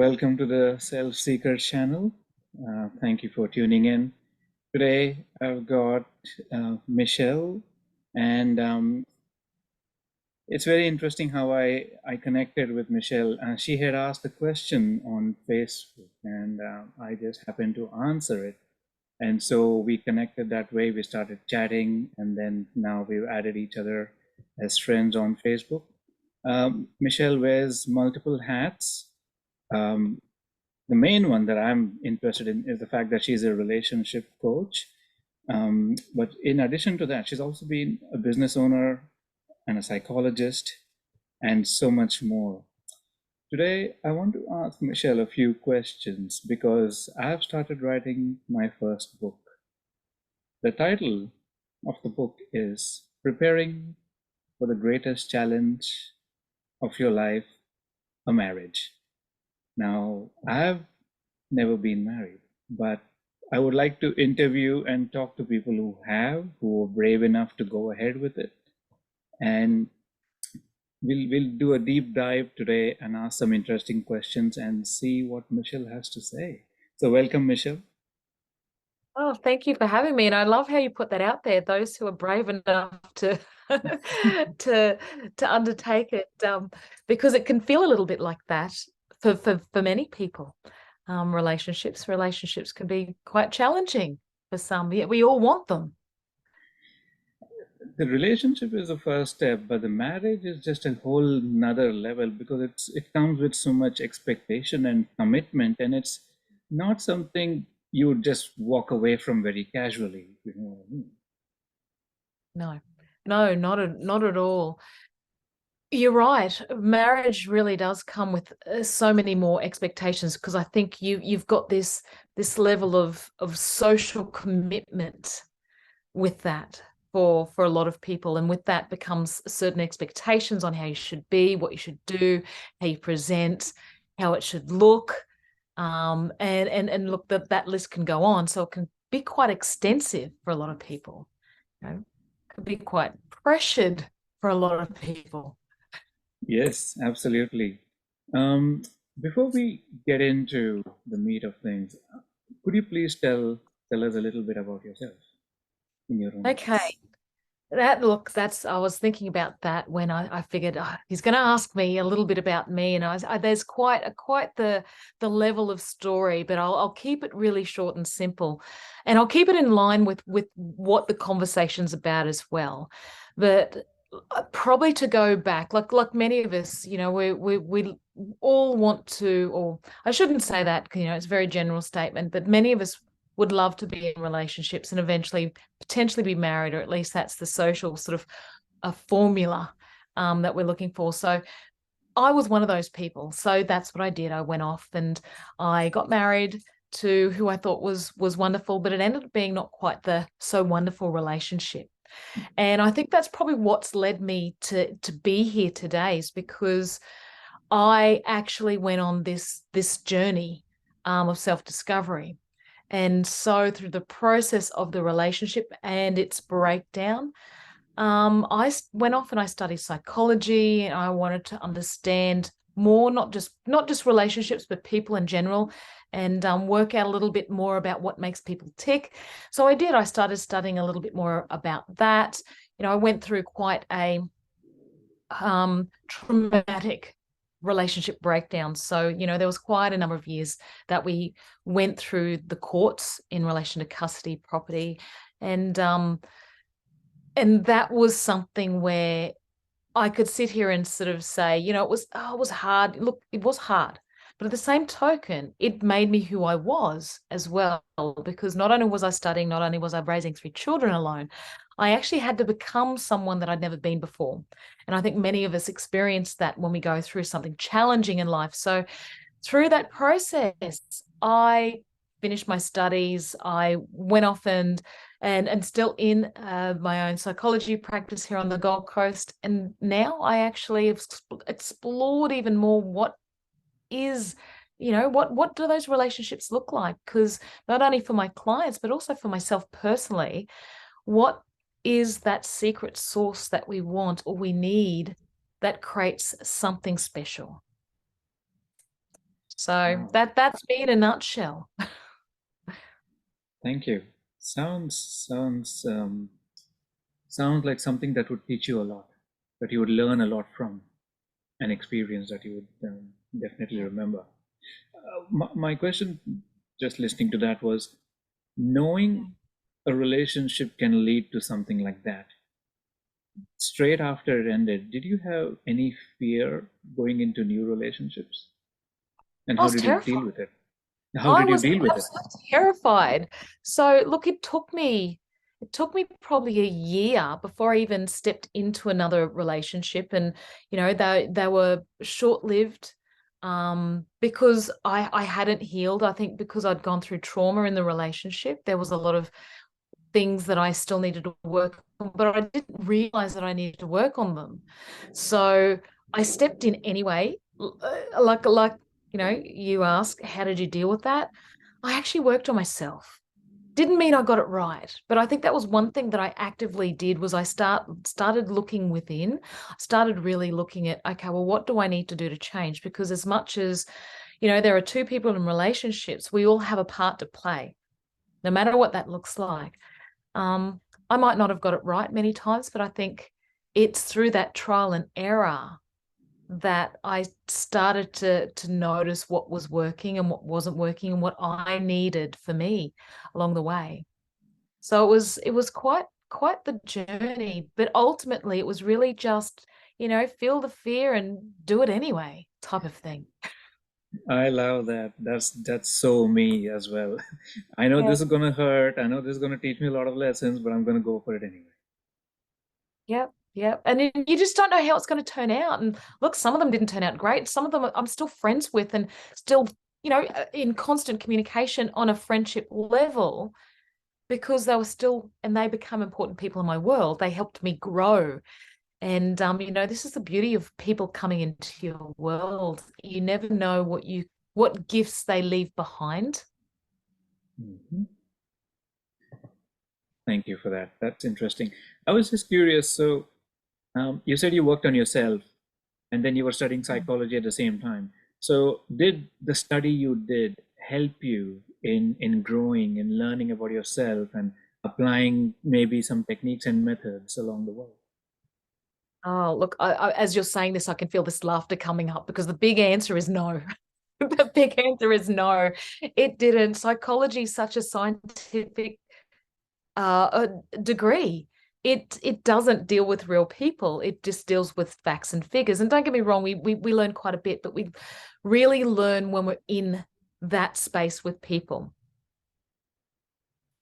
Welcome to the Selfseeker channel. Thank you for tuning in. Today I've got Michelle, and it's very interesting how I connected with Michelle. She had asked a question on Facebook, and I just happened to answer it. And so we connected that way. We started chatting, and then now we've added each other as friends on Facebook. Michelle wears multiple hats. The main one that I'm interested in is the fact that she's a relationship coach. But in addition to that, she's also been a business owner and a psychologist and so much more. Today, I want to ask Michelle a few questions because I've started writing my first book. The title of the book is Preparing for the Greatest Challenge of Your Life, a Marriage. Now, I've never been married, but I would like to interview and talk to people who are brave enough to go ahead with it. And we'll do a deep dive today and ask some interesting questions and see what Michelle has to say. So welcome, Michelle. Oh, thank you for having me. And I love how you put that out there, those who are brave enough to to undertake it, because it can feel a little bit like that for many people. Relationships can be quite challenging for some. Yet we all want them. The relationship is the first step, but the marriage is just a whole nother level because it comes with so much expectation and commitment, and it's not something you would just walk away from very casually. You know what I mean? No, not at all. You're right. Marriage really does come with so many more expectations, because I think you've got this level of social commitment with that for a lot of people, and with that becomes certain expectations on how you should be, what you should do, how you present, how it should look, and look, that list can go on. So it can be quite extensive for a lot of people. You know, it could be quite pressured for a lot of people. Yes, absolutely. Before we get into the meat of things, could you please tell us a little bit about yourself in your own Okay. words? I was thinking about that when I figured, he's going to ask me a little bit about me, and there's quite the level of story, but I'll keep it really short and simple, and I'll keep it in line with what the conversation's about as well. But probably to go back, like many of us, we all want to, or I shouldn't say that, it's a very general statement, but many of us would love to be in relationships and eventually potentially be married, or at least that's the social sort of a formula that we're looking for. So I was one of those people. So that's what I did. I went off and I got married to who I thought was wonderful, but it ended up being not quite the so wonderful relationship. And I think that's probably what's led me to be here today, is because I actually went on this journey of self-discovery. And so through the process of the relationship and its breakdown, I went off and I studied psychology, and I wanted to understand more, not just relationships, but people in general, and work out a little bit more about what makes people tick. So I did. I started studying a little bit more about that. I went through quite a traumatic relationship breakdown. So, there was quite a number of years that we went through the courts in relation to custody, property, and that was something where I could sit here and sort of say, it was hard. Look, it was hard. But at the same token, it made me who I was as well, because not only was I studying, not only was I raising 3 children alone, I actually had to become someone that I'd never been before. And I think many of us experience that when we go through something challenging in life. So through that process, I finished my studies. I went off and still in my own psychology practice here on the Gold Coast. And now I actually have explored even more what is, what do those relationships look like? Because not only for my clients, but also for myself personally, what is that secret sauce that we want or we need that creates something special? So Wow. that's me in a nutshell. Thank you. Sounds like something that would teach you a lot, that you would learn a lot from, an experience that you would definitely remember. My question, just listening to that, was knowing a relationship can lead to something like that. Straight after it ended, did you have any fear going into new relationships? And I how was did you terrified. deal with it? How I did you was deal with it? absolutely terrified. So look, it took me probably a year before I even stepped into another relationship. And they were short-lived, because I hadn't healed. I think because I'd gone through trauma in the relationship, there was a lot of things that I still needed to work on, but I didn't realize that I needed to work on them. So I stepped in anyway. Like you ask, how did you deal with that? I actually worked on myself. Didn't mean I got it right, but I think that was one thing that I actively did was I started looking within. Started really looking at, okay, well, what do I need to do to change? Because as much as, there are two people in relationships, we all have a part to play, no matter what that looks like. Um, I might not have got it right many times, but I think it's through that trial and error that I started to notice what was working and what wasn't working and what I needed for me along the way. So it was quite the journey, but ultimately it was really just, feel the fear and do it anyway type of thing. I love that. That's so me as well. I know Yeah. this is gonna hurt. I know this is gonna teach me a lot of lessons, but I'm gonna go for it anyway. Yep, yep. And then you just don't know how it's going to turn out. And look, some of them didn't turn out great. Some of them I'm still friends with and still, in constant communication on a friendship level because they were still, and they become important people in my world. They helped me grow. And this is the beauty of people coming into your world. You never know what gifts they leave behind. Mhm. Thank you for that. That's interesting. I was just curious. So, you said you worked on yourself, and then you were studying psychology at the same time. So, did the study you did help you in growing and learning about yourself and applying maybe some techniques and methods along the way? Oh, look, as you're saying this, I can feel this laughter coming up because the big answer is no. The big answer is no. It didn't. Psychology is such a scientific degree. It doesn't deal with real people. It just deals with facts and figures. And don't get me wrong, we learn quite a bit, but we really learn when we're in that space with people.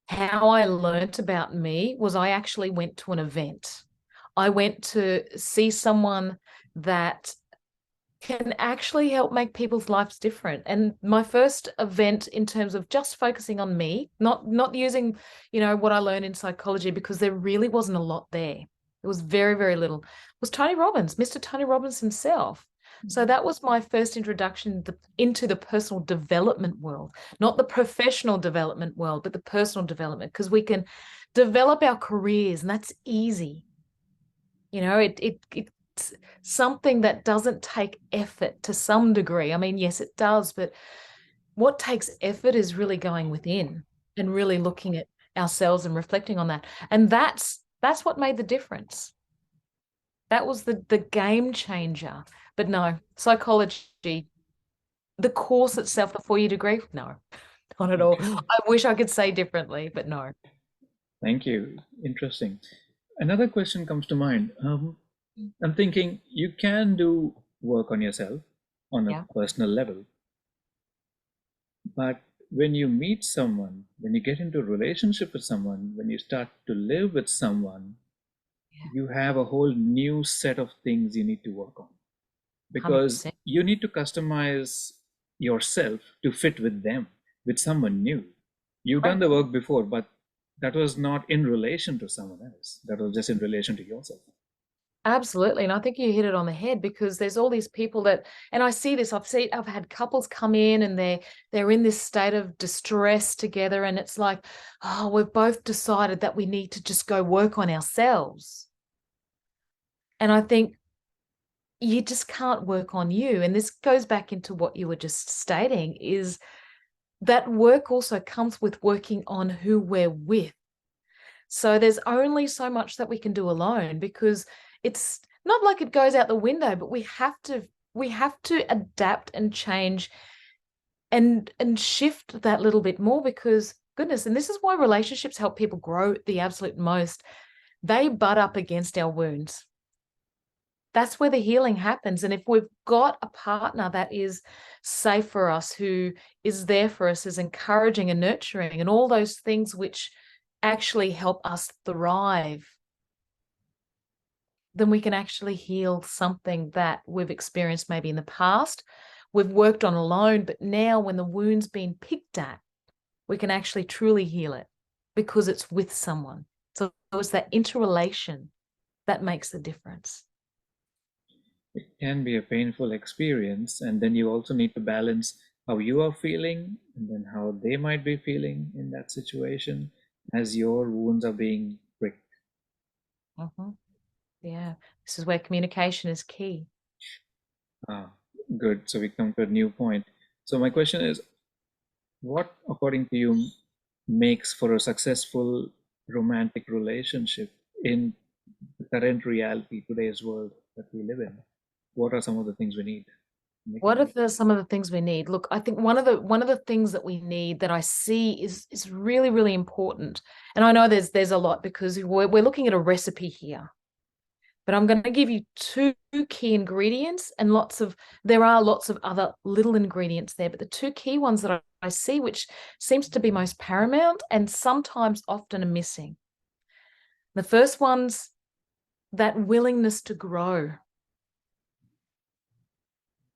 How I learnt about me was I actually went to an event. I went to see someone that can actually help make people's lives different. And my first event in terms of just focusing on me, not using, what I learned in psychology, because there really wasn't a lot there. It was very, very little. It was Tony Robbins, Mr. Tony Robbins himself. So that was my first introduction into the personal development world, not the professional development world, but the personal development, because we can develop our careers and that's easy. It's something that doesn't take effort to some degree. I mean, yes, it does, but what takes effort is really going within and really looking at ourselves and reflecting on that. And that's what made the difference. That was the game changer. But no, psychology, the course itself, the 4-year degree, no, not at all. Okay. I wish I could say differently, but no. Thank you. Interesting. Another question comes to mind. I'm thinking you can do work on yourself on a Yeah. personal level, but when you meet someone, when you get into a relationship with someone, when you start to live with someone, Yeah. you have a whole new set of things you need to work on because 100%. you need to customize yourself to fit with them, with someone new. You've done the work before, but that was not in relation to someone else. That was just in relation to yourself. Absolutely. And I think you hit it on the head because there's all these people that, and I see this, I've had couples come in and they're in this state of distress together. And it's like, oh, we've both decided that we need to just go work on ourselves. And I think you just can't work on you. And this goes back into what you were just stating, is that work also comes with working on who we're with. So there's only so much that we can do alone, because it's not like it goes out the window, but we have to adapt and change and shift that little bit more, because goodness, and this is why relationships help people grow the absolute most. They butt up against our wounds. That's where the healing happens. And if we've got a partner that is safe for us, who is there for us, is encouraging and nurturing and all those things which actually help us thrive, then we can actually heal something that we've experienced maybe in the past, we've worked on alone, but now when the wound's been picked at, we can actually truly heal it because it's with someone. So it's that interrelation that makes the difference. It can be a painful experience, and then you also need to balance how you are feeling and then how they might be feeling in that situation as your wounds are being pricked. Yeah, this is where communication is key. Good. So we come to a new point. So my question is, what, according to you, makes for a successful romantic relationship in the current reality, today's world that we live in? What are some of the things we need to make it What work? are some of the things we need? Look, I think one of the things that we need, that I see is really, really important. And I know there's a lot, because we're looking at a recipe here. But I'm going to give you two key ingredients, and there are lots of other little ingredients there, but the two key ones that I see, which seems to be most paramount and sometimes often are missing. The first one's that willingness to grow.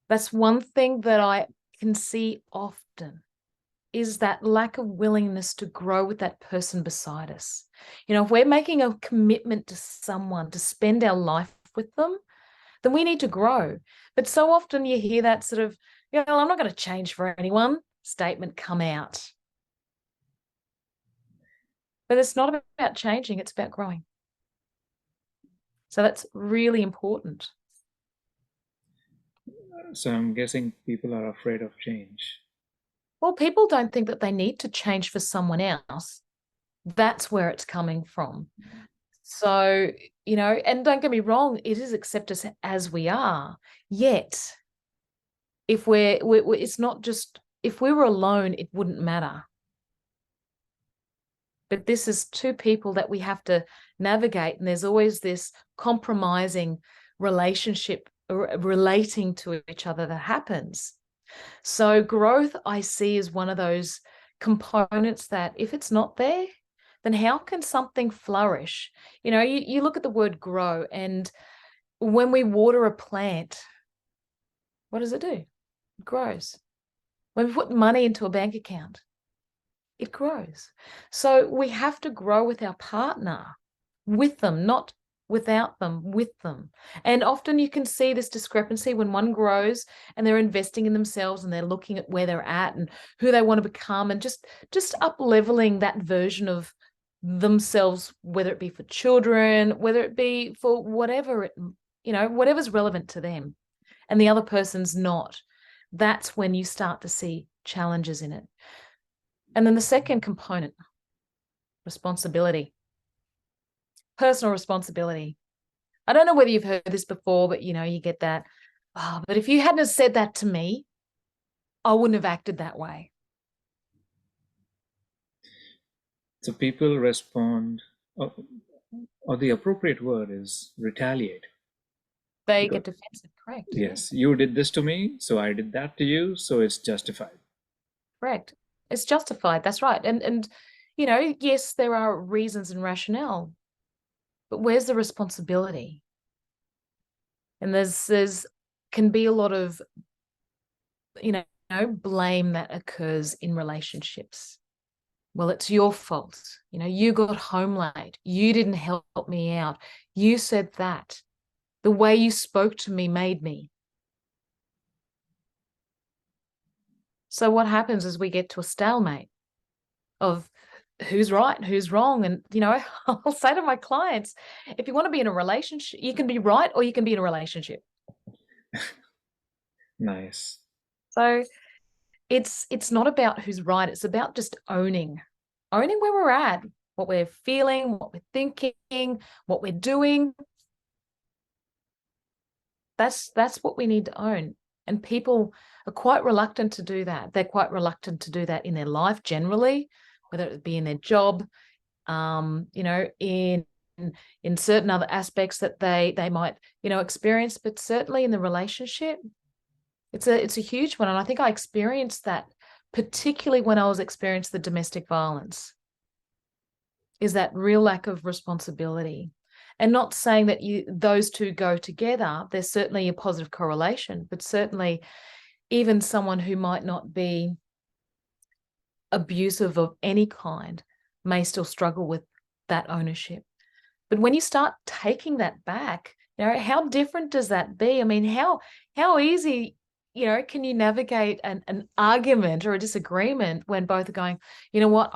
That's one thing that I can see often, is that lack of willingness to grow with that person beside us. If we're making a commitment to someone to spend our life with them, then we need to grow. But so often you hear that sort of, I'm not going to change for anyone statement come out. But it's not about changing, it's about growing. So that's really important. So I'm guessing people are afraid of change. Well, people don't think that they need to change for someone else. That's where it's coming from. So, and don't get me wrong, it is accept us as we are. Yet, if it's not just, if we were alone, it wouldn't matter. But this is two people that we have to navigate, and there's always this compromising relationship relating to each other that happens. So growth, I see, is one of those components that if it's not there, then how can something flourish? You look at the word grow, and when we water a plant, what does it do? It grows. When we put money into a bank account, it grows. So we have to grow with our partner, with them, not without them, with them. And often you can see this discrepancy when one grows and they're investing in themselves and they're looking at where they're at and who they want to become, and just up leveling that version of themselves, whether it be for children, whether it be for whatever whatever's relevant to them, and the other person's not. That's when you start to see challenges in it. And then the second component, responsibility, personal responsibility. I don't know whether you've heard this before, but you get that, but if you hadn't said that to me, I wouldn't have acted that way. So people respond, or the appropriate word is retaliate. They get defensive, correct? Yes, you did this to me, so I did that to you, so it's justified. Correct. It's justified. That's right. And yes, there are reasons and rationale, but where's the responsibility? And there's can be a lot of blame that occurs in relationships. Well, it's your fault. You got home late. You didn't help me out. You said that. The way you spoke to me made me. So what happens is we get to a stalemate of who's right and who's wrong. And, I'll say to my clients, if you want to be in a relationship, you can be right or you can be in a relationship. Nice. So it's not about who's right. It's about just owning where we're at, what we're feeling, what we're thinking, what we're doing. That's what we need to own. And people are quite reluctant to do that. They're quite reluctant to do that in their life generally, whether it be in their job, in certain other aspects that they might, experience, but certainly in the relationship, it's a huge one. And I think I experienced that particularly when I was experiencing the domestic violence, is that real lack of responsibility. And not saying that those two go together. There's certainly a positive correlation, but certainly even someone who might not be abusive of any kind may still struggle with that ownership. But when you start taking that back, how different does that be? I mean, how easy, can you navigate an argument or a disagreement when both are going, you know what,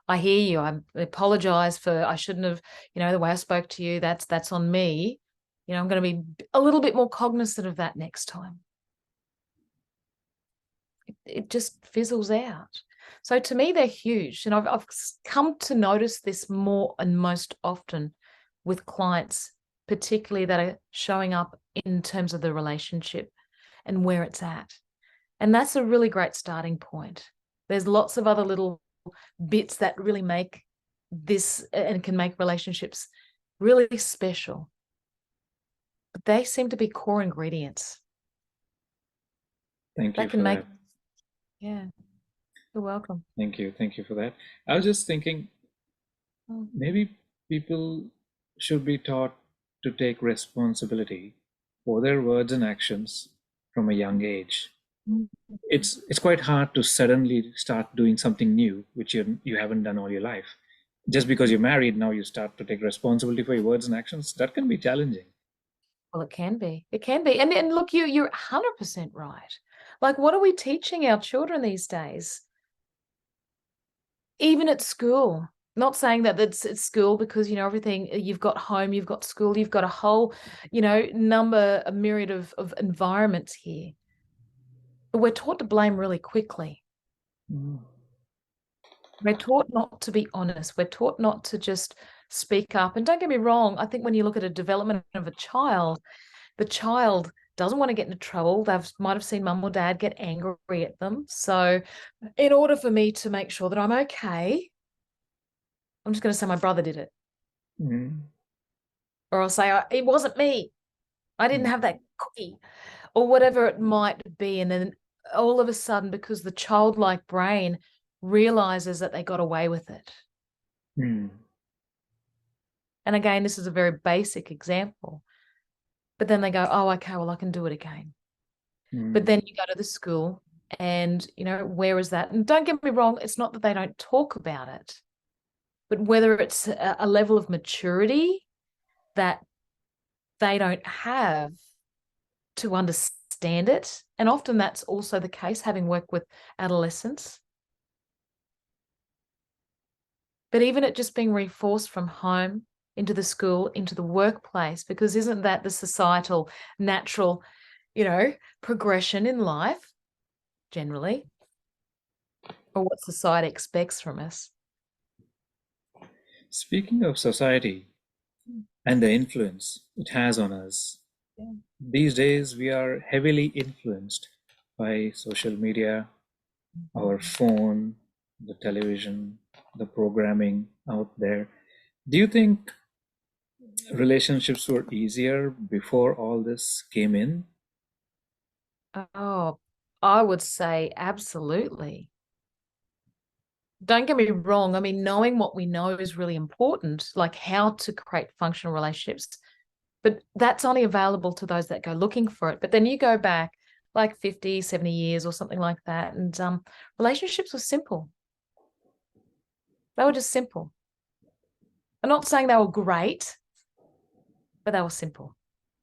I hear you. I apologize for, I shouldn't have, the way I spoke to you, that's on me. I'm going to be a little bit more cognizant of that next time. It just fizzles out. So to me, they're huge. And I've come to notice this more and most often with clients, particularly that are showing up in terms of the relationship and where it's at. And that's a really great starting point. There's lots of other little bits that really make this and can make relationships really special. But they seem to be core ingredients. Thank you That can for make, that. yeah, you're welcome. Thank you. Thank you for that. I was just thinking maybe people should be taught to take responsibility for their words and actions from a young age. It's quite hard to suddenly start doing something new which you haven't done all your life. Just because you're married now you start to take responsibility for your words and actions. That can be challenging. Well, it can be. It can be. And look, you're 100% right. Like, what are we teaching our children these days? Even at school. Not saying that it's school because, everything, you've got home, you've got school, you've got a whole, a myriad of environments here. But we're taught to blame really quickly. We're taught not to be honest. We're taught not to just speak up. And don't get me wrong, I think when you look at a development of a child, the child doesn't want to get into trouble. They might have seen mum or dad get angry at them. So in order for me to make sure that I'm okay, I'm just going to say my brother did it. Or I'll say, it wasn't me. I didn't have that cookie, or whatever it might be. And then all of a sudden, because the childlike brain realizes that they got away with it. And again, this is a very basic example. But then they go, oh, okay, well, I can do it again. But then you go to the school and, where is that? And don't get me wrong, it's not that they don't talk about it, but whether it's a level of maturity that they don't have to understand it. And often that's also the case, having worked with adolescents. But even it just being reinforced from home into the school, into the workplace, because isn't that the societal natural, progression in life generally, or what society expects from us? Speaking of society and the influence it has on us, these days we are heavily influenced by social media, our phone, the television, the programming out there. Do you think relationships were easier before all this came in? Oh, I would say absolutely. Don't get me wrong. I mean, knowing what we know is really important, like how to create functional relationships. But that's only available to those that go looking for it. But then you go back like 50, 70 years or something like that, and relationships were simple. They were just simple. I'm not saying they were great, but they were simple.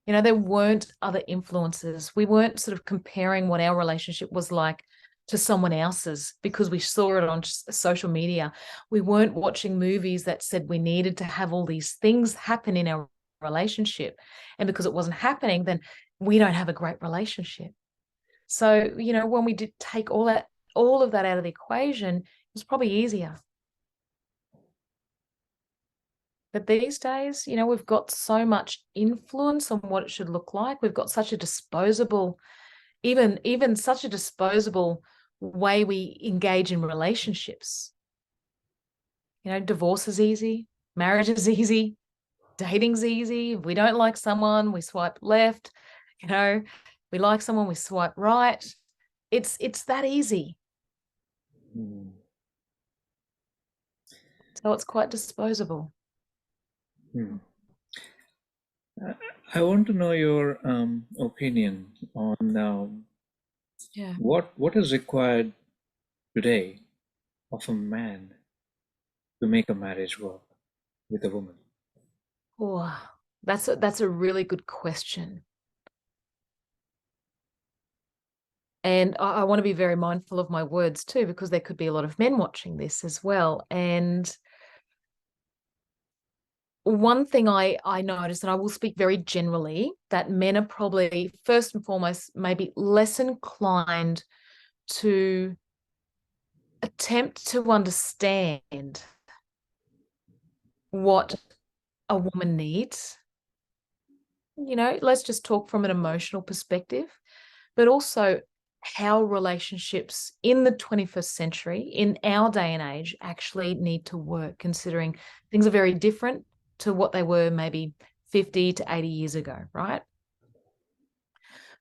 There weren't other influences. We weren't sort of comparing what our relationship was like to someone else's because we saw it on social media. We weren't watching movies that said we needed to have all these things happen in our relationship. And because it wasn't happening, then we don't have a great relationship. So, when we did take all of that out of the equation, it was probably easier. But these days, we've got so much influence on what it should look like. We've got such a disposable, even such a disposable way we engage in relationships. Divorce is easy, marriage is easy, dating's easy. If we don't like someone, we swipe left. We like someone, we swipe right. It's that easy. Mm. So it's quite disposable. I want to know your opinion on Yeah. what is required today of a man to make a marriage work with a woman. Oh, that's a really good question. And I want to be very mindful of my words too, because there could be a lot of men watching this as well. And one thing I noticed, and I will speak very generally, that men are probably first and foremost maybe less inclined to attempt to understand what a woman needs. Let's just talk from an emotional perspective, but also how relationships in the 21st century, in our day and age, actually need to work, considering things are very different to what they were maybe 50 to 80 years ago, right?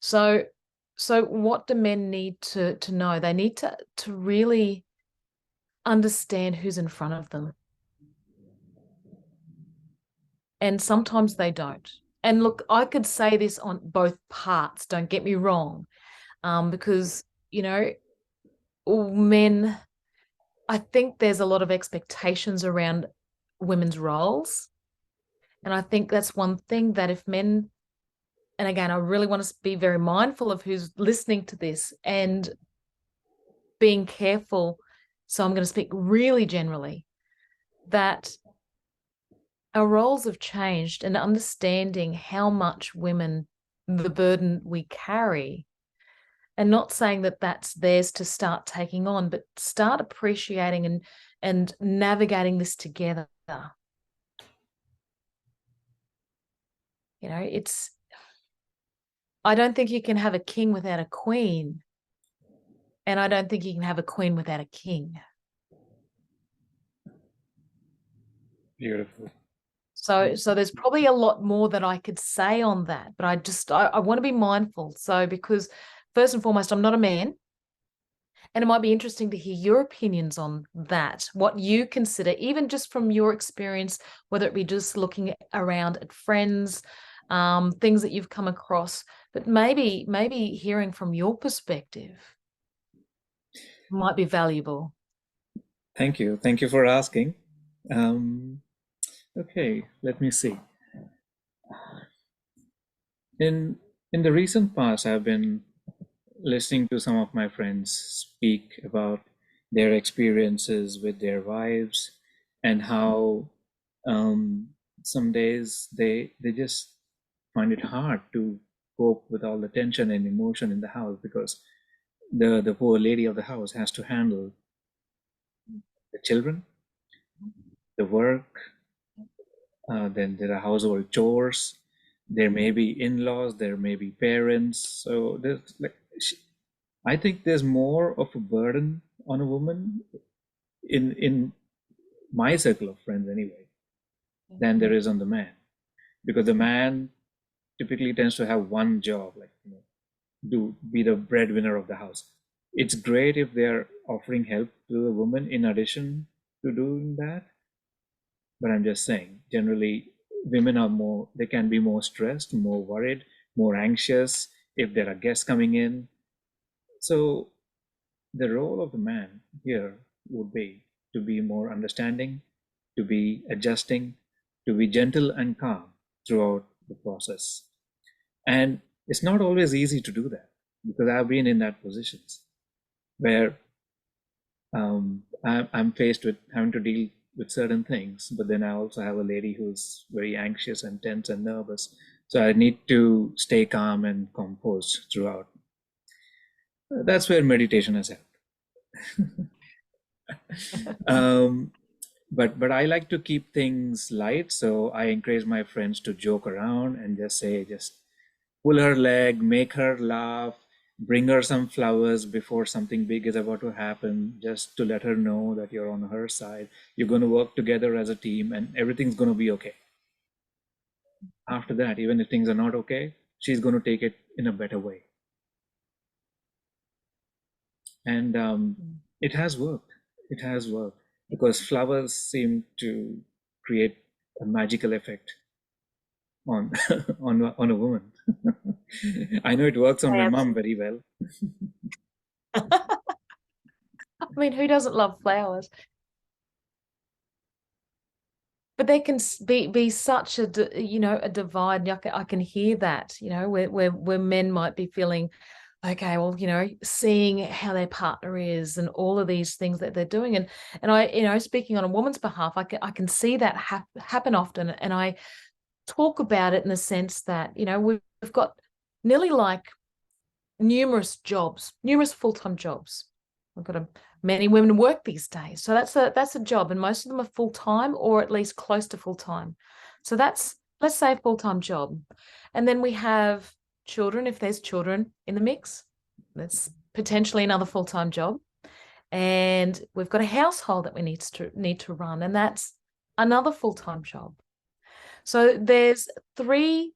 So what do men need to know? They need to really understand who's in front of them. And sometimes they don't. And look, I could say this on both parts, don't get me wrong, because, men, I think there's a lot of expectations around women's roles. And I think that's one thing that if men, and again, I really want to be very mindful of who's listening to this and being careful. So I'm going to speak really generally that our roles have changed, and understanding how much women, the burden we carry, and not saying that that's theirs to start taking on, but start appreciating and navigating this together. I don't think you can have a king without a queen, and I don't think you can have a queen without a king. Beautiful. So there's probably a lot more that I could say on that, but I want to be mindful. So because first and foremost, I'm not a man. And it might be interesting to hear your opinions on that, what you consider, even just from your experience, whether it be just looking around at friends, things that you've come across, but maybe hearing from your perspective might be valuable. Thank you. Thank you for asking. Okay, let me see. In the recent past, I've been listening to some of my friends speak about their experiences with their wives and how some days they just find it hard to cope with all the tension and emotion in the house because the poor lady of the house has to handle the children, the work, then there are household chores, there may be in-laws, there may be parents. So there's I think there's more of a burden on a woman in my circle of friends anyway than there is on the man, because the man typically tends to have one job, like do be the breadwinner of the house. It's great if they're offering help to the woman in addition to doing that, but I'm just saying generally women are more, they can be more stressed, more worried, more anxious if there are guests coming in. So the role of the man here would be to be more understanding, to be adjusting, to be gentle and calm throughout the process. And it's not always easy to do that because I've been in that positions where I'm faced with having to deal with certain things, but then I also have a lady who's very anxious and tense and nervous. So I need to stay calm and composed throughout. That's where meditation has helped. um, but I like to keep things light, so I encourage my friends to joke around and just pull her leg, make her laugh, bring her some flowers before something big is about to happen, just to let her know that you're on her side. You're going to work together as a team, and everything's going to be okay. After that, even if things are not okay, she's going to take it in a better way. And it has worked. It has worked because flowers seem to create a magical effect on on a woman. I know it works on my mom very well. I mean, who doesn't love flowers? But there can be such a a divide. I can hear that, where men might be feeling, okay, well, seeing how their partner is and all of these things that they're doing, and I, speaking on a woman's behalf, I can see that happen often, and I talk about it in the sense that we've got nearly like numerous jobs, numerous full-time jobs. We've got many women work these days, so that's a job, and most of them are full-time or at least close to full-time. So that's, let's say, a full-time job, and then we have children. If there's children in the mix, that's potentially another full-time job, and we've got a household that we need to run, and that's another full-time job. So there's 3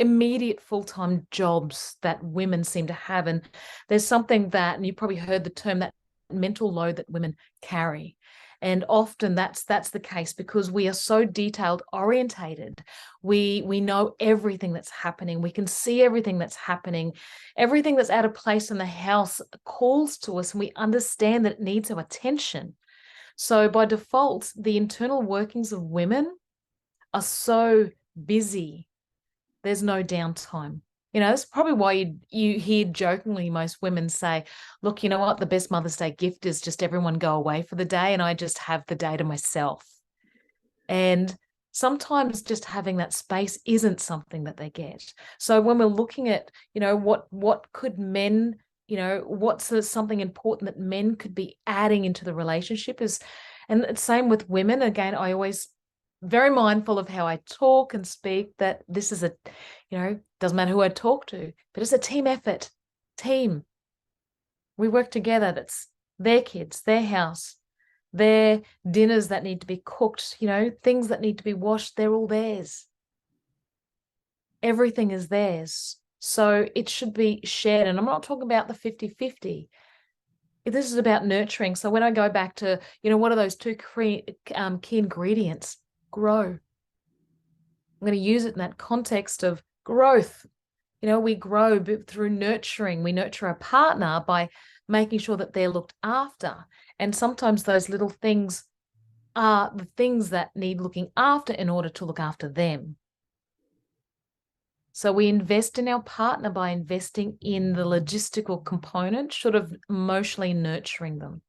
immediate full-time jobs that women seem to have, and there's something that, and you probably heard the term, that mental load that women carry, and often that's the case because we are so detailed orientated. We know everything that's happening. We can see everything that's happening. Everything that's out of place in the house calls to us, and we understand that it needs our attention. So by default, the internal workings of women are so busy. There's no downtime. That's probably why you hear jokingly most women say, look, you know what? The best Mother's Day gift is just everyone go away for the day and I just have the day to myself. And sometimes just having that space isn't something that they get. So when we're looking at, what could men, what's something important that men could be adding into the relationship is, and it's same with women. Again, I always very mindful of how I talk and speak, that this is doesn't matter who I talk to, but it's a team effort. Team. We work together. That's their kids, their house, their dinners that need to be cooked, things that need to be washed, they're all theirs. Everything is theirs. So it should be shared. And I'm not talking about the 50-50. This is about nurturing. So when I go back to, what are those 2 key ingredients? Grow. I'm going to use it in that context of growth. We grow through nurturing. We nurture a partner by making sure that they're looked after. And sometimes those little things are the things that need looking after in order to look after them. So we invest in our partner by investing in the logistical component, sort of emotionally nurturing them.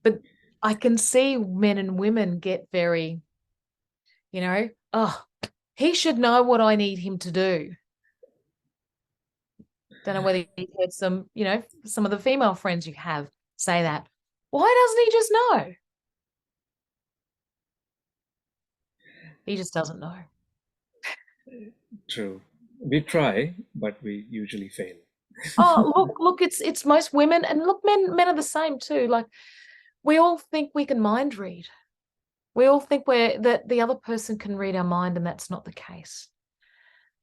But I can see men and women get very, oh, he should know what I need him to do. Don't know whether you've heard some of the female friends you have say that. Why doesn't he just know? He just doesn't know. True. We try, but we usually fail. Oh, look, it's most women, and look, men are the same too. Like, we all think we can mind read. We all think that the other person can read our mind, and that's not the case.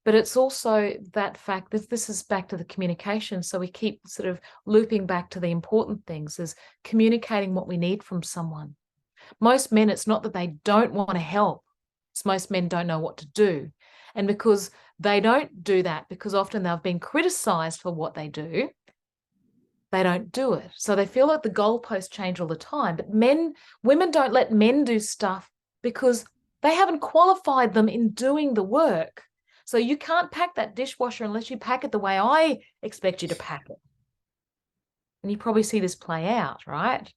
But it's also that fact that this is back to the communication. So we keep sort of looping back to the important things, is communicating what we need from someone. Most men, it's not that they don't want to help. It's most men don't know what to do. And because they don't do that, because often they've been criticized for what they do, they don't do it. So they feel like the goalposts change all the time. But women don't let men do stuff because they haven't qualified them in doing the work. So you can't pack that dishwasher unless you pack it the way I expect you to pack it. And you probably see this play out, right?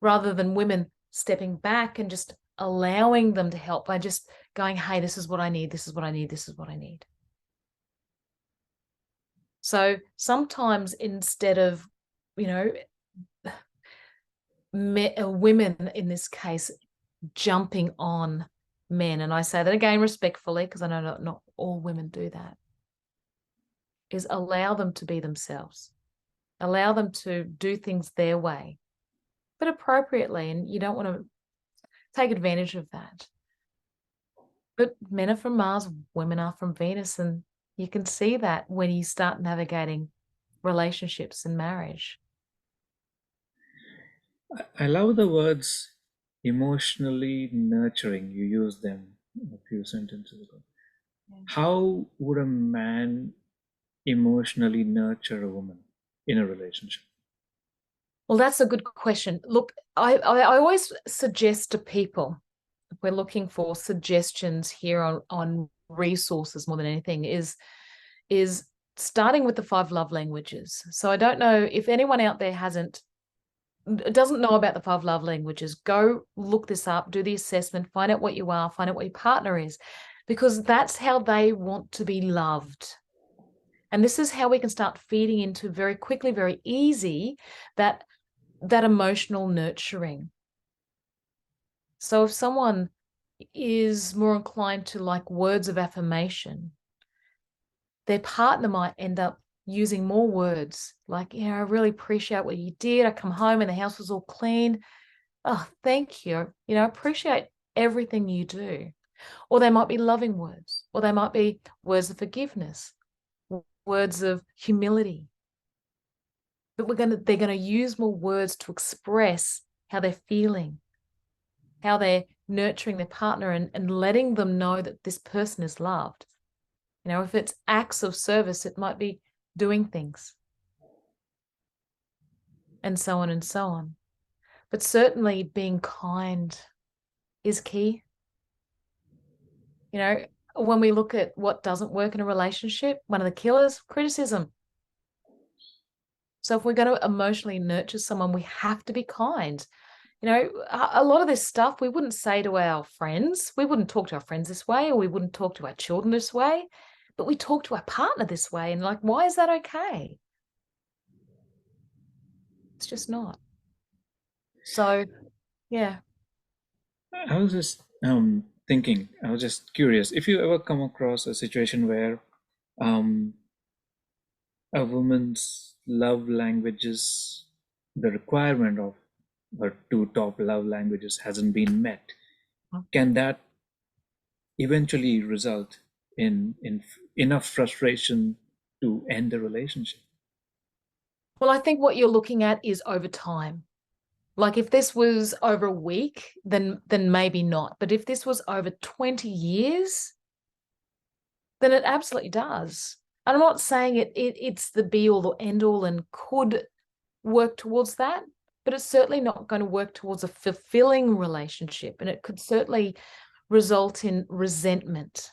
rather than women stepping back and just allowing them to help by just going, hey, this is what I need, this is what I need, this is what I need. So sometimes instead of, you know, women in this case jumping on men, and I say that again respectfully because I know not all women do that, is allow them to be themselves. Allow them to do things their way, but appropriately, and you don't want to take advantage of that. But men are from Mars, women are from Venus, and you can see that when you start navigating relationships and marriage. I love the words emotionally nurturing. You used them a few sentences ago. How would a man emotionally nurture a woman in a relationship? Well, that's a good question. Look, I always suggest to people, if we're looking for suggestions here on resources more than anything, is starting with the 5 love languages. So I don't know if anyone out there doesn't know about the 5 love languages. Go look this up, do the assessment, find out what you are, find out what your partner is, because that's how they want to be loved. And this is how we can start feeding into very quickly, very easy, that emotional nurturing. So if someone is more inclined to like words of affirmation, their partner might end up using more words like, I really appreciate what you did. I come home and the house was all clean. Oh, thank you. I appreciate everything you do. Or they might be loving words, or they might be words of forgiveness, words of humility. But they're going to use more words to express how they're feeling, how they're nurturing their partner, and letting them know that this person is loved. If it's acts of service, it might be doing things, and so on and so on. But certainly being kind is key. When we look at what doesn't work in a relationship, one of the killers, criticism. So if we're going to emotionally nurture someone, we have to be kind. A lot of this stuff we wouldn't say to our friends. We wouldn't talk to our friends this way, or we wouldn't talk to our children this way, but we talk to our partner this way. And like, why is that okay? It's just not. So, yeah. I was just thinking, I was just curious if you ever come across a situation where um, a woman's love languages, the requirement of her 2 top love languages hasn't been met. Can that eventually result in enough frustration to end the relationship? Well, I think what you're looking at is over time. Like if this was over a week, then maybe not. But if this was over 20 years, then it absolutely does. And I'm not saying it's the be all or end all and could work towards that, but it's certainly not going to work towards a fulfilling relationship. And it could certainly result in resentment.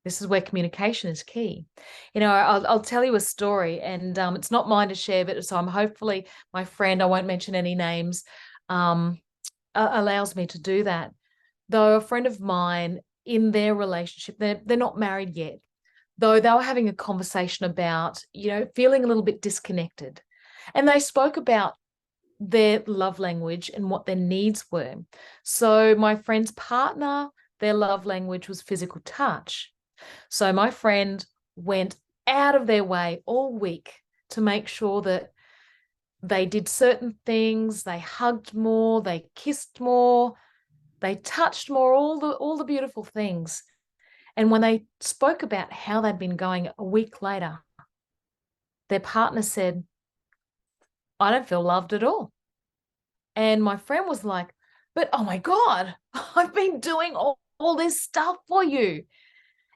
This is where communication is key. I'll tell you a story, and it's not mine to share, but so I'm hopefully my friend, I won't mention any names, allows me to do that. Though a friend of mine, in their relationship, they're not married yet, though they were having a conversation about, feeling a little bit disconnected. And they spoke about their love language and what their needs were. So my friend's partner, their love language was physical touch. So my friend went out of their way all week to make sure that they did certain things, they hugged more, they kissed more, they touched more, all the beautiful things. And when they spoke about how they'd been going a week later, their partner said, I don't feel loved at all. And my friend was like, but oh my God, I've been doing all this stuff for you.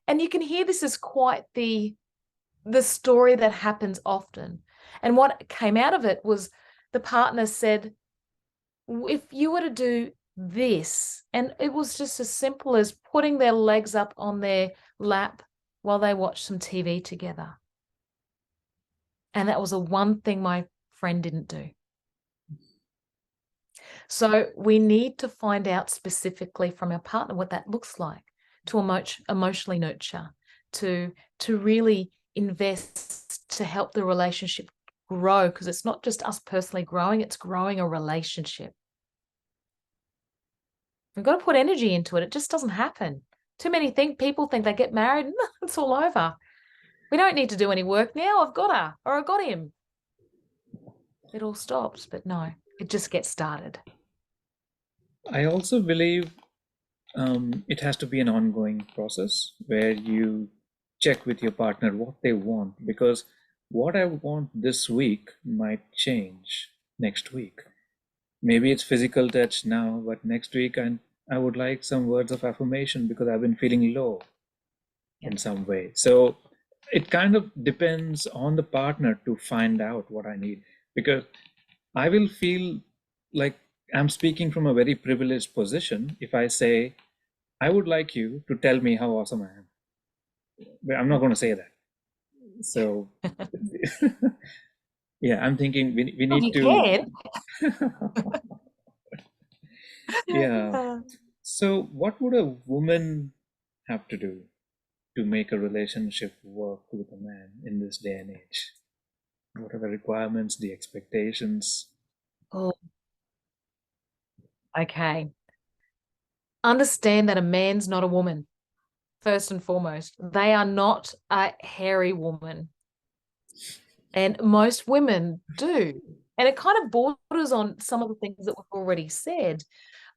And you can hear this is quite the story that happens often. And what came out of it was the partner said, if you were to do this, and it was just as simple as putting their legs up on their lap while they watched some TV together. And that was the one thing my friend didn't do. So we need to find out specifically from our partner what that looks like, to emotionally nurture, to really invest to help the relationship grow, because it's not just us personally growing, it's growing a relationship. We've got to put energy into it. It just doesn't happen. Too many people think they get married and it's all over. We don't need to do any work now. I've got her or I got him. It all stops, but no, it just gets started. I also believe it has to be an ongoing process where you check with your partner what they want, because what I want this week might change next week. Maybe it's physical touch now, but next week I would like some words of affirmation because I've been feeling low in some way. So it kind of depends on the partner to find out what I need, because I will feel like I'm speaking from a very privileged position if I say, I would like you to tell me how awesome I am. But I'm not going to say that. So, yeah, I'm thinking we Well, need you to. can. Yeah. So, what would a woman have to do to make a relationship work with a man in this day and age? What are the requirements, the expectations? Oh, okay. Understand that a man's not a woman, first and foremost. They are not a hairy woman. And most women do. And it kind of borders on some of the things that we've already said.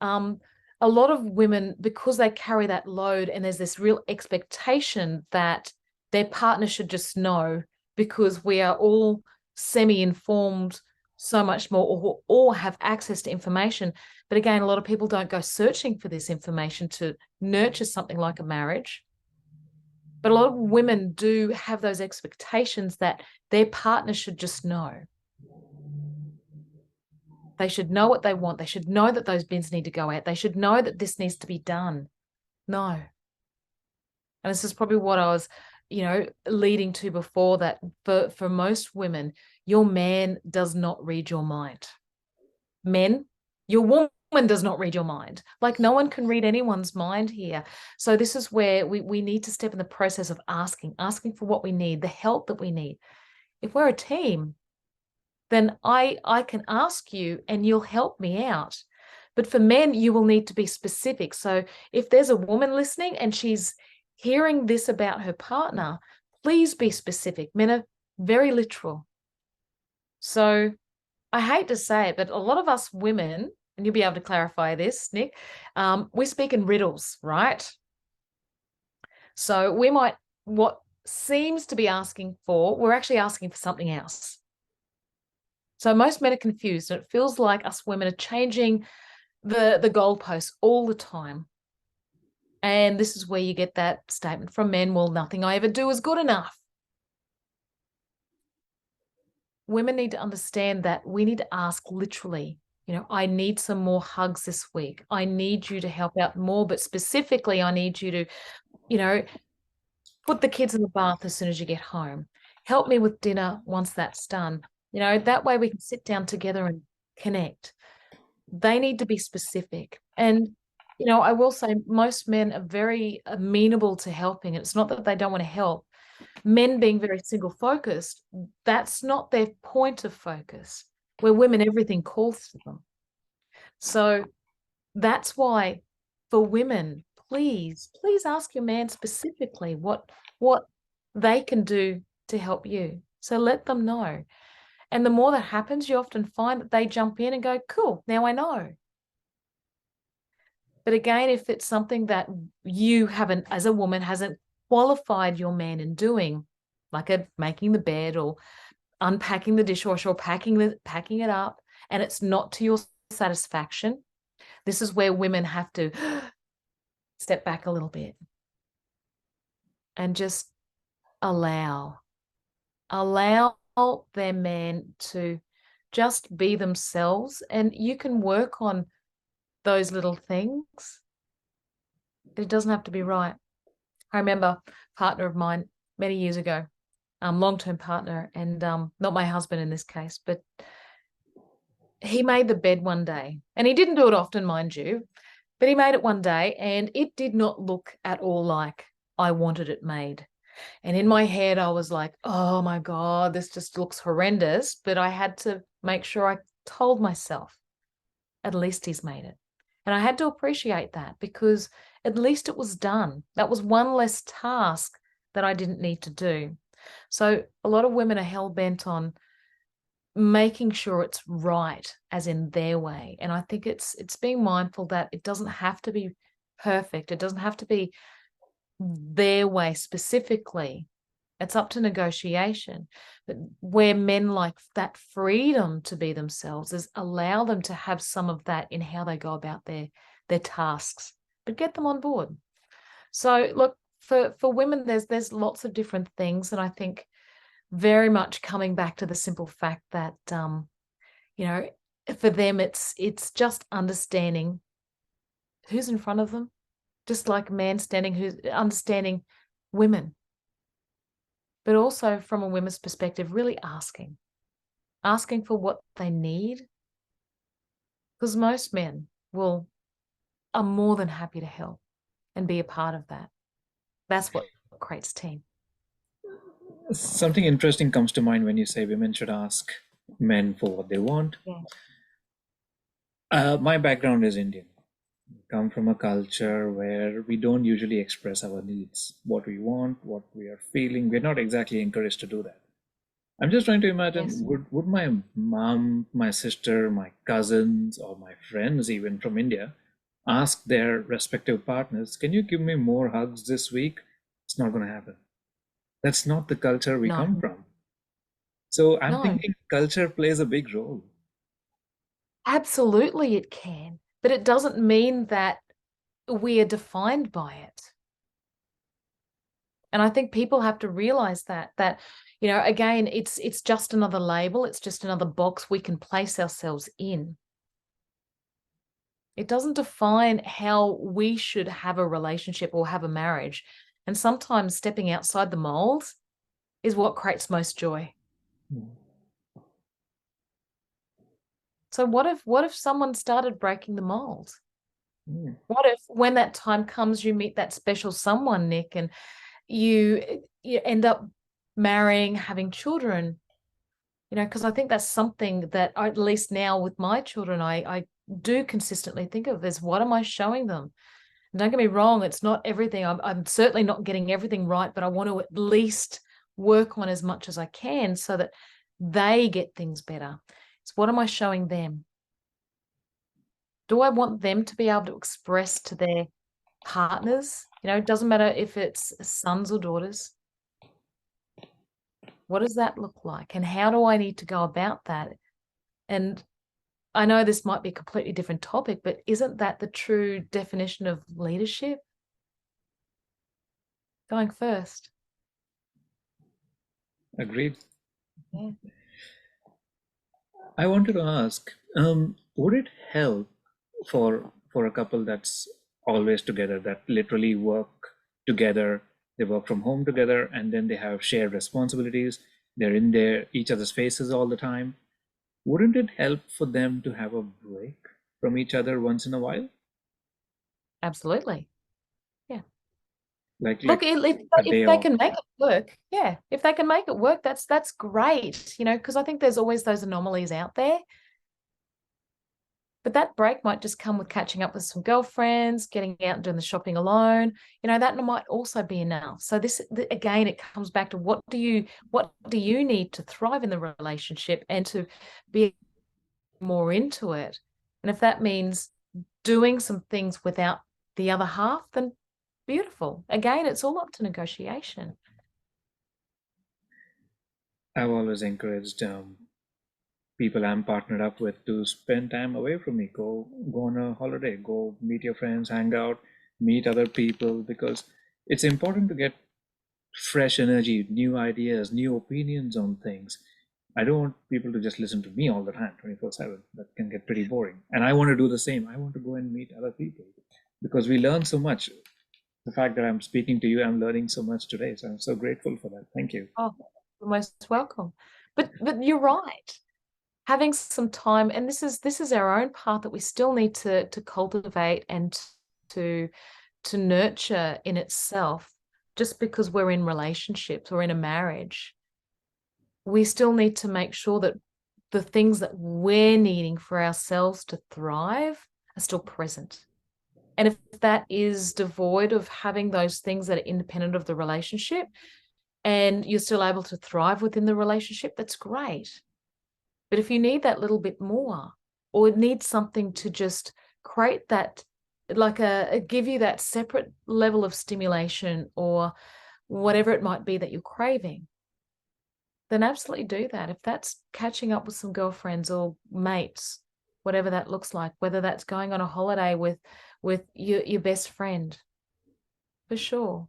Um, a lot of women, because they carry that load and there's this real expectation that their partner should just know, because we are all semi-informed so much more, or have access to information. But again, a lot of people don't go searching for this information to nurture something like a marriage. But a lot of women do have those expectations that their partner should just know. They should know what they want. They should know that those bins need to go out. They should know that this needs to be done. No. And this is probably what I was, leading to before, that for most women, your man does not read your mind. Men, your woman does not read your mind. Like, no one can read anyone's mind here. So this is where we need to step in the process of asking for what we need, the help that we need. If we're a team, then I can ask you and you'll help me out. But for men, you will need to be specific. So if there's a woman listening and she's hearing this about her partner, please be specific. Men are very literal. So I hate to say it, but a lot of us women, and you'll be able to clarify this, Nick, we speak in riddles, right? So what seems to be asking for, we're actually asking for something else. So most men are confused, and it feels like us women are changing the goalposts all the time. And this is where you get that statement from men, well, nothing I ever do is good enough. Women need to understand that we need to ask literally, I need some more hugs this week. I need you to help out more, but specifically, I need you to, put the kids in the bath as soon as you get home. Help me with dinner once that's done. That way we can sit down together and connect. They need to be specific. And, I will say most men are very amenable to helping. It's not that they don't want to help. Men being very single focused, that's not their point of focus. Where women, everything calls to them. So that's why for women, please ask your man specifically what they can do to help you. So let them know. And the more that happens, you often find that they jump in and go, cool, now I know. But again, if it's something that you haven't, as a woman, hasn't qualified your man in doing, like making the bed or unpacking the dishwasher or packing it up, and it's not to your satisfaction, this is where women have to step back a little bit and just allow their man to just be themselves. And you can work on those little things. It doesn't have to be right. I remember a partner of mine many years ago, long-term partner, and not my husband in this case, but he made the bed one day, and he didn't do it often, mind you, but he made it one day, and it did not look at all like I wanted it made. And in my head, I was like, oh my God, this just looks horrendous. But I had to make sure I told myself, at least he's made it. And I had to appreciate that, because at least it was done. That was one less task that I didn't need to do. So a lot of women are hell bent on making sure it's right, as in their way. And I think it's being mindful that it doesn't have to be perfect. It doesn't have to be their way specifically. It's up to negotiation. But where men like that freedom to be themselves, is allow them to have some of that in how they go about their tasks, but get them on board. So look, for women, there's lots of different things, and I think very much coming back to the simple fact that you know, for them it's just understanding who's in front of them, just like man standing, who's understanding women, but also from a women's perspective, really asking for what they need, because most men are more than happy to help and be a part of that. That's what creates team. Something interesting comes to mind when you say women should ask men for what they want. Yeah. My background is Indian. I come from a culture where we don't usually express our needs, what we want, what we are feeling. We're not exactly encouraged to do that. I'm just trying to imagine, Yes. would my mom, my sister, my cousins, or my friends, even from India, ask their respective partners, can you give me more hugs this week? It's not going to happen. That's not the culture we No. come from. So I'm No. thinking culture plays a big role. Absolutely, it can, but it doesn't mean that we are defined by it. And I think people have to realize that again, it's just another label, it's just another box we can place ourselves in. It doesn't define how we should have a relationship or have a marriage. And sometimes stepping outside the mold is what creates most joy. Mm. So what if someone started breaking the mold? Mm. What if when that time comes, you meet that special someone, Nick, and you end up marrying, having children, because I think that's something that at least now with my children, I do consistently think of, is what am I showing them? And don't get me wrong, it's not everything. I'm certainly not getting everything right, but I want to at least work on as much as I can so that they get things better. It's what am I showing them? Do I want them to be able to express to their partners? It doesn't matter if it's sons or daughters. What does that look like? And how do I need to go about that? And I know this might be a completely different topic, but isn't that the true definition of leadership? Going first. Agreed. Yeah. I wanted to ask, would it help for a couple that's always together, that literally work together, they work from home together, and then they have shared responsibilities, they're in their each other's faces all the time? Wouldn't it help for them to have a break from each other once in a while? Absolutely. Yeah. Like Look, like a if day they off. can make it work, yeah. If they can make it work, that's great, because I think there's always those anomalies out there. But that break might just come with catching up with some girlfriends, getting out and doing the shopping alone. That might also be enough. So again, it comes back to what do you need to thrive in the relationship and to be more into it. And if that means doing some things without the other half, then beautiful. Again, it's all up to negotiation. I've always encouraged people I'm partnered up with to spend time away from me. Go on a holiday, go meet your friends, hang out, meet other people, because it's important to get fresh energy, new ideas, new opinions on things. I don't want people to just listen to me all the time, 24/7. That can get pretty boring. And I want to do the same. I want to go and meet other people because we learn so much. The fact that I'm speaking to you, I'm learning so much today. So I'm so grateful for that. Thank you. Oh, you're most welcome. But you're right. having some time, and this is our own path that we still need to cultivate and to nurture in itself. Just because we're in relationships or in a marriage, we still need to make sure that the things that we're needing for ourselves to thrive are still present. And if that is devoid of having those things that are independent of the relationship, and you're still able to thrive within the relationship, that's great. But if you need that little bit more, or need something to just create that, like give you that separate level of stimulation or whatever it might be that you're craving, then absolutely do that. If that's catching up with some girlfriends or mates, whatever that looks like, whether that's going on a holiday with your best friend, for sure.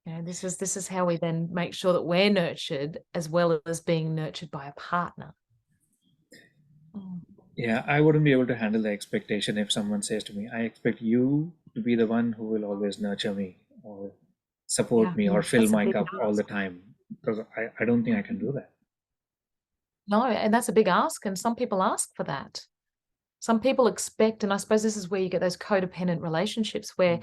You know, this is how we then make sure that we're nurtured as well as being nurtured by a partner. Yeah, I wouldn't be able to handle the expectation if someone says to me, I expect you to be the one who will always nurture me or support Yeah, me or fill that's a my big cup all the ask. time. Because I don't think I can do that. No, and that's a big ask, and some people ask for that. Some people expect, and I suppose this is where you get those codependent relationships where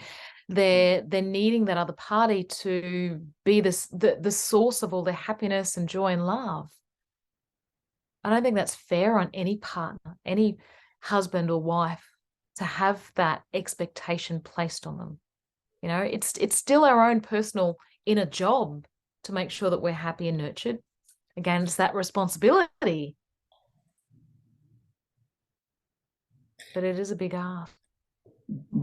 they're needing that other party to be the source of all their happiness and joy and love. I don't think that's fair on any partner, any husband or wife, to have that expectation placed on them. You know, it's still our own personal inner job to make sure that we're happy and nurtured. Again, it's that responsibility, but it is a big ask.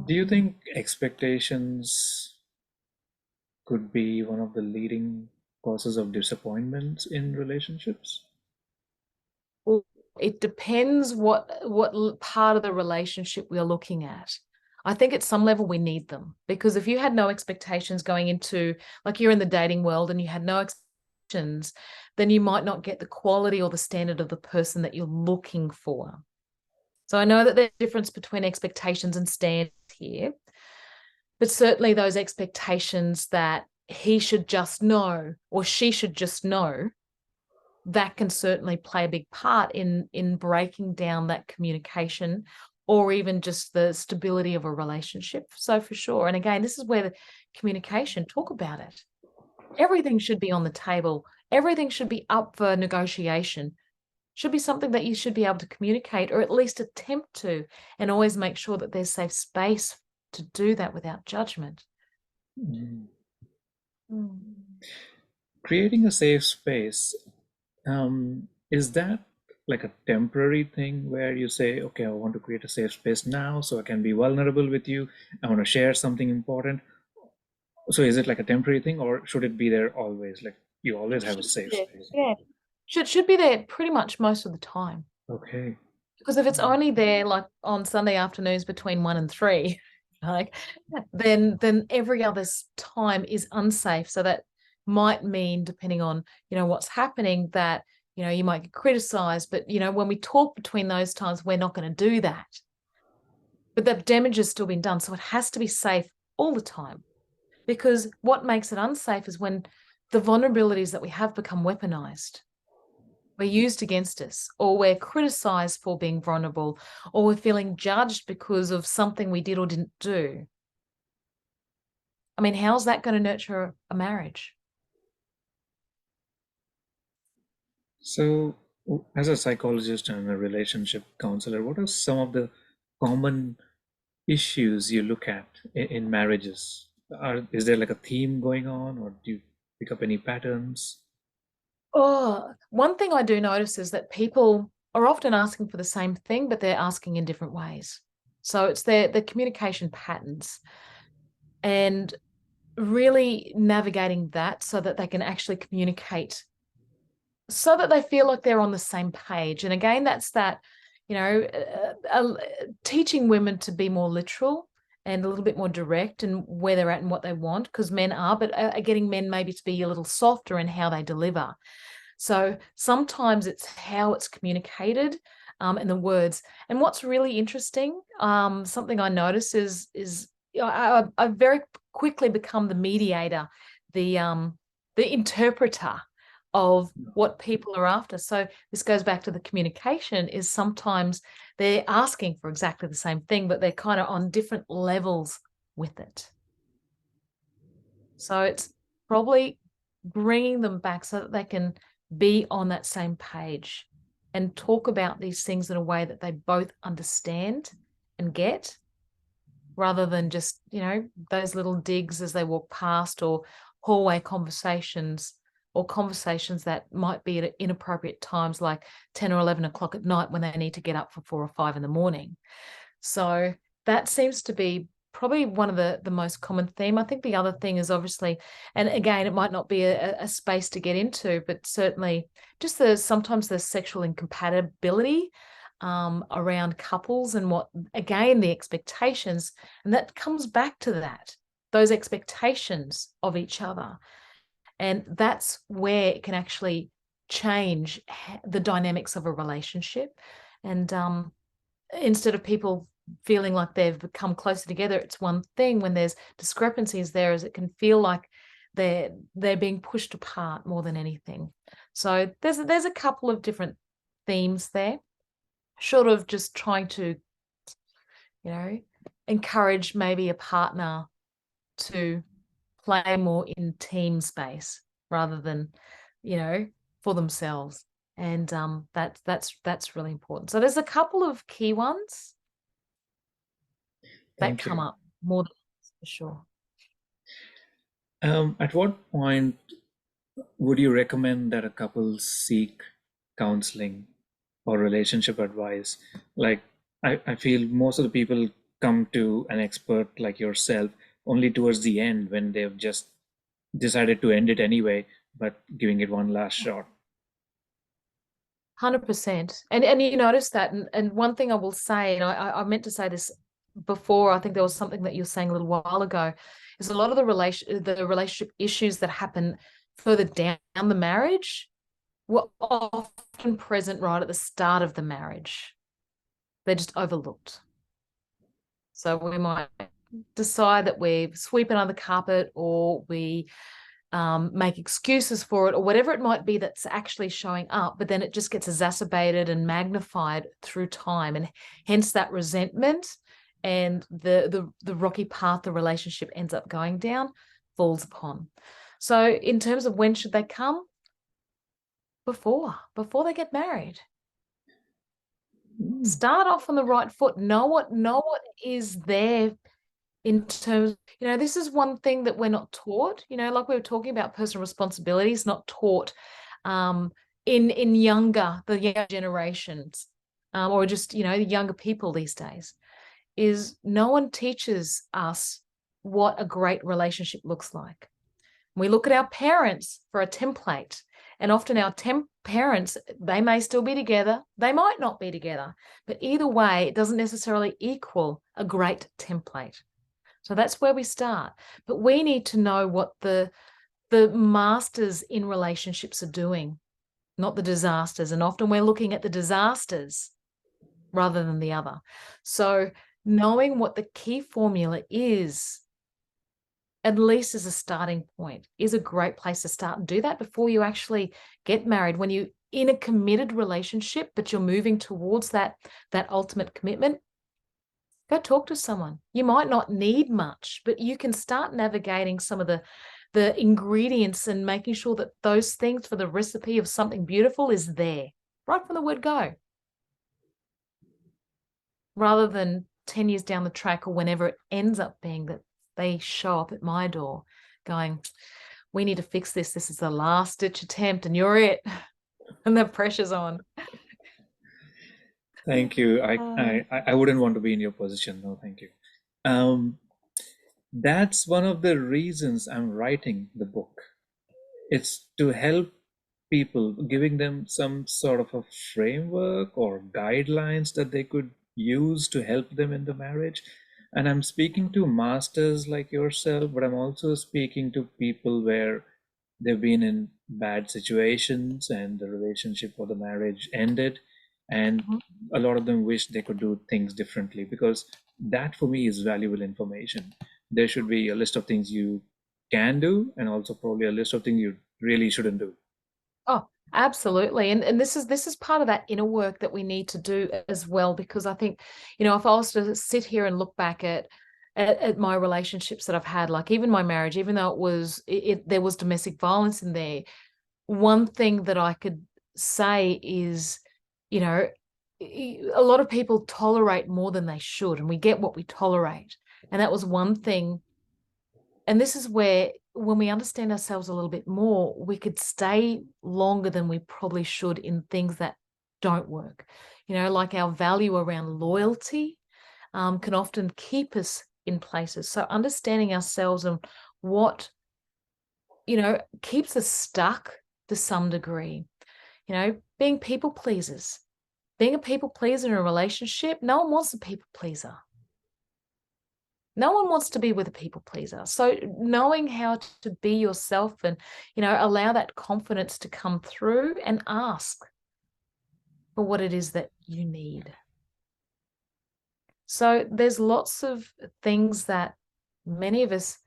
Do you think expectations could be one of the leading causes of disappointments in relationships? Well, it depends what part of the relationship we're looking at. I think at some level we need them, because if you had no expectations going into, like, you're in the dating world and you had no expectations, then you might not get the quality or the standard of the person that you're looking for. So I know that there's a difference between expectations and standards here, but certainly those expectations that he should just know or she should just know, that can certainly play a big part in breaking down that communication or even just the stability of a relationship. So for sure. And again, this is where the communication, talk about it. Everything should be on the table. Everything should be up for negotiation. Should be something that you should be able to communicate or at least attempt to, and always make sure that there's safe space to do that without judgment. Mm. Mm. Creating a safe space, is that like a temporary thing where you say, okay, I want to create a safe space now so I can be vulnerable with you. I want to share something important. So is it like a temporary thing or should it be there always? Like you always have a Should be safe there. space? Yeah. Should be there pretty much most of the time. Okay. Because if it's only there like on Sunday afternoons between 1 and 3, like, then every other time is unsafe. So that might mean, depending on, what's happening, that, you might get criticized. But, when we talk between those times, we're not going to do that. But the damage has still been done. So it has to be safe all the time. Because what makes it unsafe is when the vulnerabilities that we have become weaponized. We're used against us, or we're criticized for being vulnerable, or we're feeling judged because of something we did or didn't do. I mean, how's that going to nurture a marriage? So as a psychologist and a relationship counselor, what are some of the common issues you look at in marriages? Is there like a theme going on or do you pick up any patterns? Oh, one thing I do notice is that people are often asking for the same thing, but they're asking in different ways. So it's the communication patterns, and really navigating that so that they can actually communicate so that they feel like they're on the same page. And again, that's that, teaching women to be more literal and a little bit more direct in where they're at and what they want, because men are, but are getting men maybe to be a little softer in how they deliver. So sometimes it's how it's communicated, and the words. And what's really interesting, something I notice is I very quickly become the mediator, the interpreter of what people are after. So this goes back to the communication, is sometimes they're asking for exactly the same thing, but they're kind of on different levels with it. So it's probably bringing them back so that they can be on that same page and talk about these things in a way that they both understand and get, rather than just, those little digs as they walk past, or hallway conversations, or conversations that might be at inappropriate times, like 10 or 11 o'clock at night when they need to get up for 4 or 5 in the morning. So that seems to be probably one of the most common theme. I think the other thing is obviously, and again, it might not be a space to get into, but certainly just sometimes the sexual incompatibility around couples, and what, again, the expectations, and that comes back to those expectations of each other. And that's where it can actually change the dynamics of a relationship. And instead of people feeling like they've become closer together, it's one thing when there's discrepancies there, as it can feel like they're being pushed apart more than anything. So there's a couple of different themes there, short of just trying to, encourage maybe a partner to play more in team space rather than, for themselves. And that's really important. So there's a couple of key ones that Thank come you. up more than for sure. At what point would you recommend that a couple seek counseling or relationship advice? Like, I feel most of the people come to an expert like yourself only towards the end, when they've just decided to end it anyway, but giving it one last shot. 100%. And you notice that. And one thing I will say, and I meant to say this before, I think there was something that you were saying a little while ago, is a lot of the relationship issues that happen further down the marriage were often present right at the start of the marriage. They're just overlooked. So we might decide that we sweep it under the carpet, or we make excuses for it, or whatever it might be that's actually showing up, but then it just gets exacerbated and magnified through time, and hence that resentment and the rocky path the relationship ends up going down falls upon. So in terms of when should they come? Before they get married. Start off on the right foot. Know what is there in terms, this is one thing that we're not taught, like we were talking about, personal responsibilities not taught in the younger generations, or just, the younger people these days, is no one teaches us what a great relationship looks like. We look at our parents for a template, and often our parents, they may still be together, they might not be together, but either way, it doesn't necessarily equal a great template. So that's where we start. But we need to know what the masters in relationships are doing, not the disasters. And often we're looking at the disasters rather than the other. So knowing what the key formula is, at least as a starting point, is a great place to start, and do that before you actually get married. When you're in a committed relationship, but you're moving towards that ultimate commitment, go talk to someone. You might not need much, but you can start navigating some of the ingredients and making sure that those things for the recipe of something beautiful is there right from the word go, rather than 10 years down the track, or whenever it ends up being, that they show up at my door going, we need to fix this. This is the last ditch attempt and you're it. And the pressure's on. Thank you. I wouldn't want to be in your position. No, thank you. That's one of the reasons I'm writing the book. It's to help people, giving them some sort of a framework or guidelines that they could use to help them in the marriage. And I'm speaking to masters like yourself, but I'm also speaking to people where they've been in bad situations and the relationship or the marriage ended, and a lot of them wish they could do things differently, because that for me is valuable information. There should be a list of things you can do, and also probably a list of things you really shouldn't do. Oh, absolutely. And this is part of that inner work that we need to do as well, because I think, if I was to sit here and look back at my relationships that I've had, like even my marriage, even though there was domestic violence in there, one thing that I could say is, you know, a lot of people tolerate more than they should, and we get what we tolerate. And that was one thing. And this is where, when we understand ourselves a little bit more, we could stay longer than we probably should in things that don't work. Like our value around loyalty can often keep us in places. So understanding ourselves and what, keeps us stuck to some degree, being people pleasers. Being a people pleaser in a relationship, no one wants a people pleaser. No one wants to be with a people pleaser. So knowing how to be yourself and, allow that confidence to come through and ask for what it is that you need. So there's lots of things that many of us,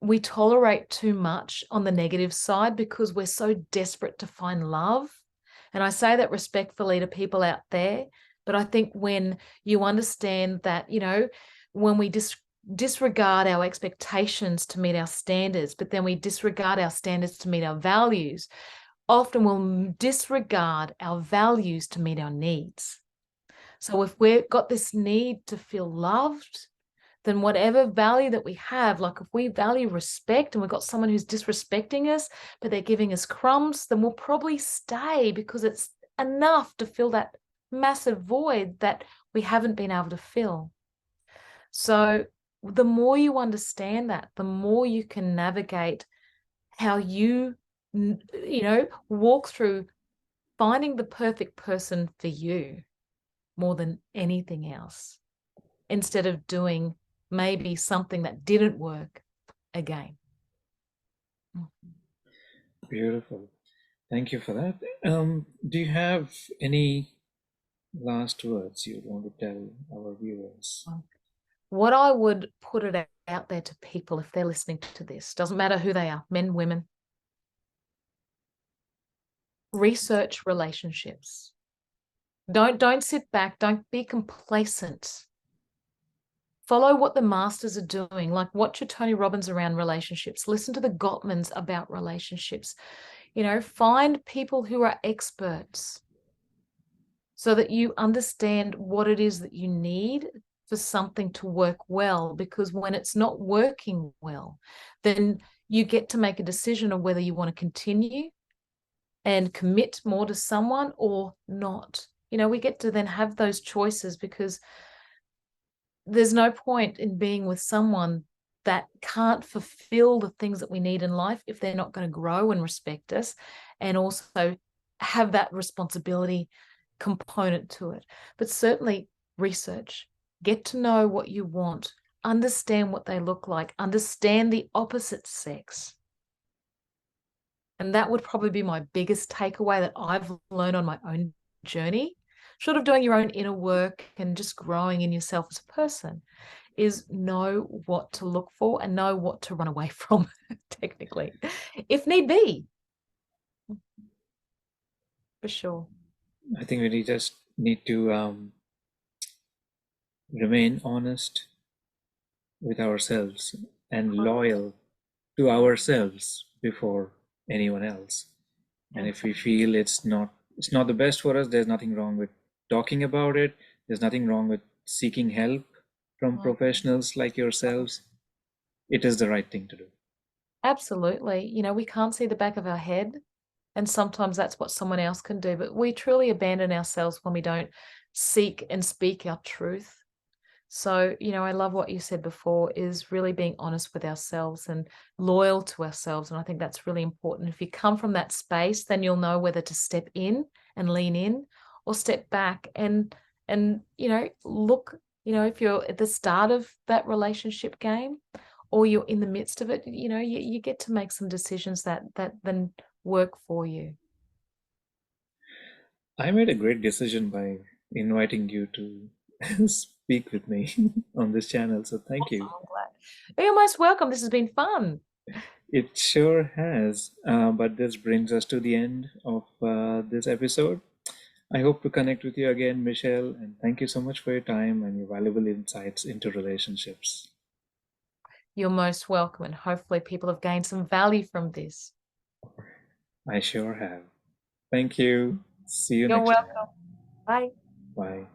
we tolerate too much on the negative side because we're so desperate to find love. And I say that respectfully to people out there, but I think when you understand that, when we disregard our expectations to meet our standards, but then we disregard our standards to meet our values, often we'll disregard our values to meet our needs. So if we've got this need to feel loved, then whatever value that we have, like if we value respect and we've got someone who's disrespecting us, but they're giving us crumbs, then we'll probably stay because it's enough to fill that massive void that we haven't been able to fill. So the more you understand that, the more you can navigate how you walk through finding the perfect person for you more than anything else, instead of doing maybe something that didn't work again. Beautiful. Thank you for that. Do you have any last words you'd want to tell our viewers? What I would put it out there to people, if they're listening to this, doesn't matter who they are, men, women, research relationships. Don't sit back. Don't be complacent. Follow what the masters are doing. Like watch your Tony Robbins around relationships. Listen to the Gottmans about relationships. Find people who are experts so that you understand what it is that you need for something to work well. Because when it's not working well, then you get to make a decision of whether you want to continue and commit more to someone or not. We get to then have those choices, because there's no point in being with someone that can't fulfill the things that we need in life if they're not going to grow and respect us and also have that responsibility component to it. But certainly research, get to know what you want, understand what they look like, understand the opposite sex. And that would probably be my biggest takeaway that I've learned on my own journey, short of doing your own inner work and just growing in yourself as a person, is know what to look for and know what to run away from, technically, if need be. For sure. I think we just need to remain honest with ourselves and loyal to ourselves before anyone else. And if we feel it's not the best for us, there's nothing wrong with talking about it. There's nothing wrong with seeking help from professionals like yourselves. It is the right thing to do. Absolutely. We can't see the back of our head, and sometimes that's what someone else can do, but we truly abandon ourselves when we don't seek and speak our truth. So, I love what you said before, is really being honest with ourselves and loyal to ourselves. And I think that's really important. If you come from that space, then you'll know whether to step in and lean in or step back and look, if you're at the start of that relationship game or you're in the midst of it, you get to make some decisions that then work for you. I made a great decision by inviting you to speak with me on this channel. So thank you. I'm glad. You're most welcome. This has been fun. It sure has. But this brings us to the end of this episode. I hope to connect with you again, Michelle, and thank you so much for your time and your valuable insights into relationships. You're most welcome, and hopefully people have gained some value from this. I sure have. Thank you. See you You're next time. welcome. Bye. Bye.